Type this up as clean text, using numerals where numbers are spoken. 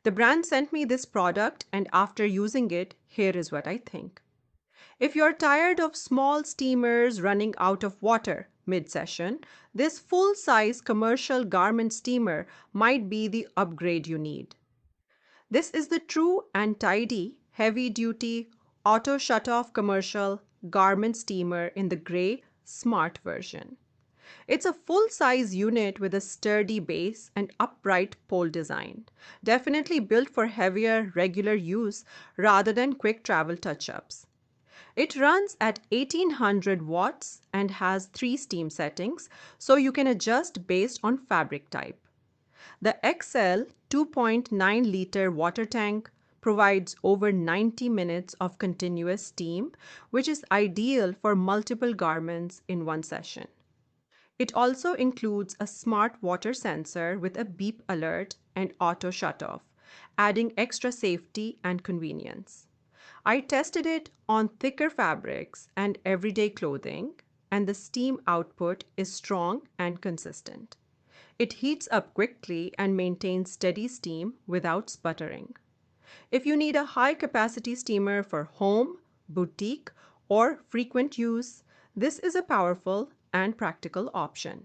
The brand sent me this product, and after using it, here is what I think. If you're tired of small steamers running out of water mid-session, this full-size commercial garment steamer might be the upgrade you need. This is the true and tidy, heavy-duty, auto shut-off commercial garment steamer in the gray, smart version. It's a full-size unit with a sturdy base and upright pole design, definitely built for heavier, regular use rather than quick travel touch-ups. It runs at 1800 watts and has 3 steam settings, so you can adjust based on fabric type. The XL 2.9-liter water tank provides over 90 minutes of continuous steam, which is ideal for multiple garments in one session. It also includes a smart water sensor with a beep alert and auto shutoff, adding extra safety and convenience. I tested it on thicker fabrics and everyday clothing, and the steam output is strong and consistent. It heats up quickly and maintains steady steam without sputtering. If you need a high-capacity steamer for home, boutique, or frequent use, this is a powerful and practical option.